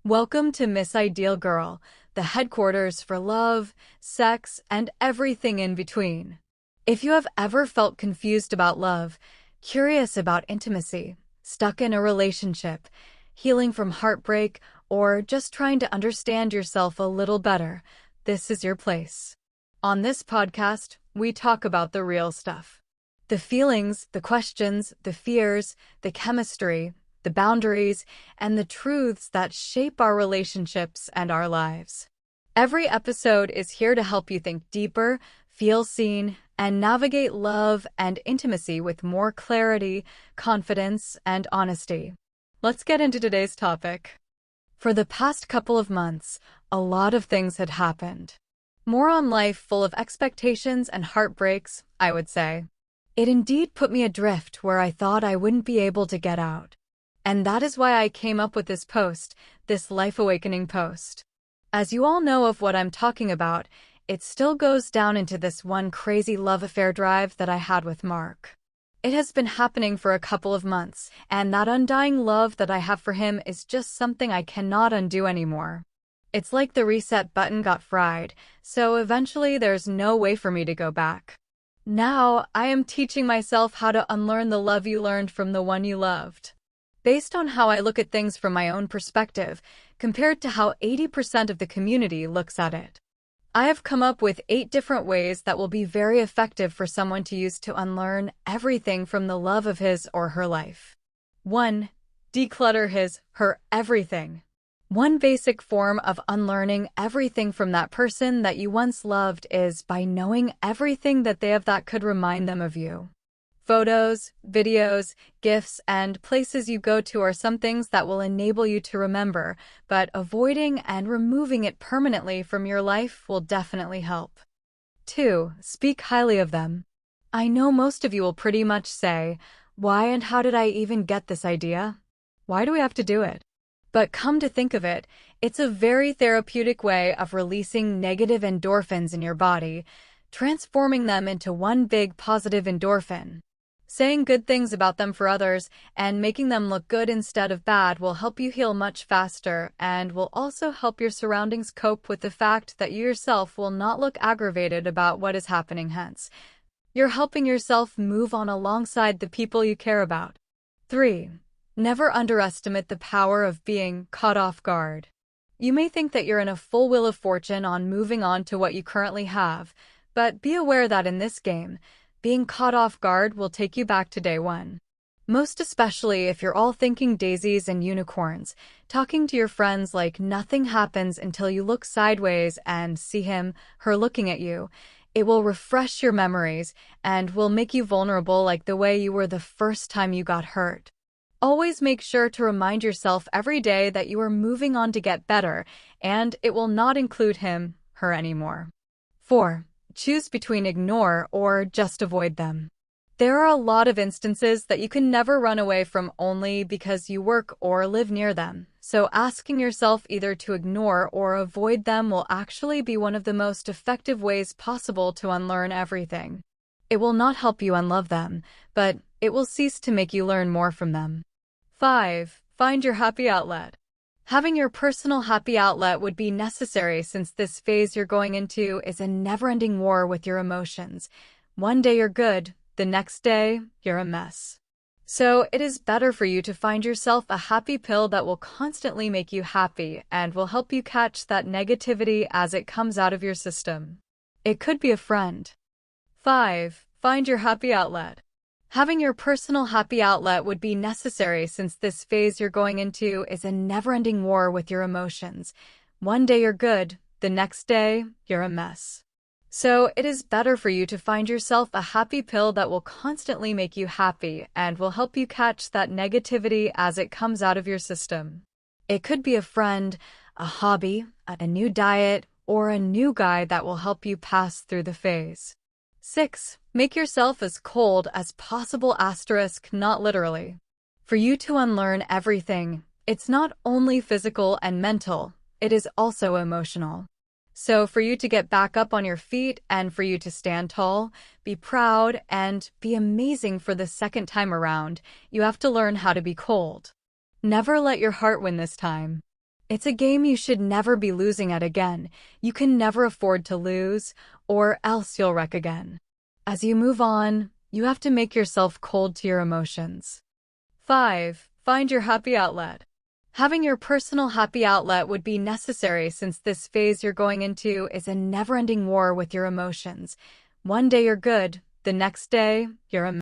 Welcome to Miss Ideal Girl, the headquarters for love, sex, and everything in between. If you have ever felt confused about love, curious about intimacy, stuck in a relationship, healing from heartbreak, or just trying to understand yourself a little better, this is your place. On this podcast, we talk about the real stuff. The feelings, the questions, the fears, the chemistry, the boundaries, and the truths that shape our relationships and our lives. Every episode is here to help you think deeper, feel seen, and navigate love and intimacy with more clarity, confidence, and honesty. Let's get into today's topic. For the past couple of months, a lot of things had happened. More on life full of expectations and heartbreaks, I would say. It indeed put me adrift where I thought I wouldn't be able to get out. And that is why I came up with this post, this life awakening post. As you all know of what I'm talking about, it still goes down into this one crazy love affair drive that I had with Mark. It has been happening for a couple of months, and that undying love that I have for him is just something I cannot undo anymore. It's like the reset button got fried, so eventually there's no way for me to go back. Now, I am teaching myself how to unlearn the love you learned from the one you loved. Based on how I look at things from my own perspective, compared to how 80% of the community looks at it. I have come up with 8 different ways that will be very effective for someone to use to unlearn everything from the love of his or her life. 1. Declutter her everything. One basic form of unlearning everything from that person that you once loved is by knowing everything that they have that could remind them of you. Photos, videos, gifts, and places you go to are some things that will enable you to remember, but avoiding and removing it permanently from your life will definitely help. 2. Speak highly of them. I know most of you will pretty much say, "Why and how did I even get this idea? Why do we have to do it?" But come to think of it, it's a very therapeutic way of releasing negative endorphins in your body, transforming them into one big positive endorphin. Saying good things about them for others and making them look good instead of bad will help you heal much faster and will also help your surroundings cope with the fact that you yourself will not look aggravated about what is happening hence. You're helping yourself move on alongside the people you care about. 3. Never underestimate the power of being caught off guard. You may think that you're in a full wheel of fortune on moving on to what you currently have, but be aware that in this game, being caught off guard will take you back to day one. Most especially if you're all thinking daisies and unicorns, talking to your friends like nothing happens until you look sideways and see him, her looking at you. It will refresh your memories and will make you vulnerable like the way you were the first time you got hurt. Always make sure to remind yourself every day that you are moving on to get better, and it will not include him, her anymore. 4. Choose between ignore or just avoid them. There are a lot of instances that you can never run away from only because you work or live near them, so asking yourself either to ignore or avoid them will actually be one of the most effective ways possible to unlearn everything. It will not help you unlove them, but it will cease to make you learn more from them. 5. Find your happy outlet. Having your personal happy outlet would be necessary since this phase you're going into is a never-ending war with your emotions. One day you're good, the next day you're a mess. So it is better for you to find yourself a happy pill that will constantly make you happy and will help you catch that negativity as it comes out of your system. It could be a friend. 5. Find your happy outlet. Having your personal happy outlet would be necessary since this phase you're going into is a never-ending war with your emotions. One day you're good, the next day you're a mess. So it is better for you to find yourself a happy pill that will constantly make you happy and will help you catch that negativity as it comes out of your system. It could be a friend, a hobby, a new diet, or a new guy that will help you pass through the phase. 6. Make yourself as cold as possible *, not literally. For you to unlearn everything, it's not only physical and mental, it is also emotional. So for you to get back up on your feet and for you to stand tall, be proud, and be amazing for the second time around, you have to learn how to be cold. Never let your heart win this time. It's a game you should never be losing at again. You can never afford to lose, or else you'll wreck again. As you move on, you have to make yourself cold to your emotions. 5. Find your happy outlet. Having your personal happy outlet would be necessary since this phase you're going into is a never-ending war with your emotions. One day you're good, the next day, you're a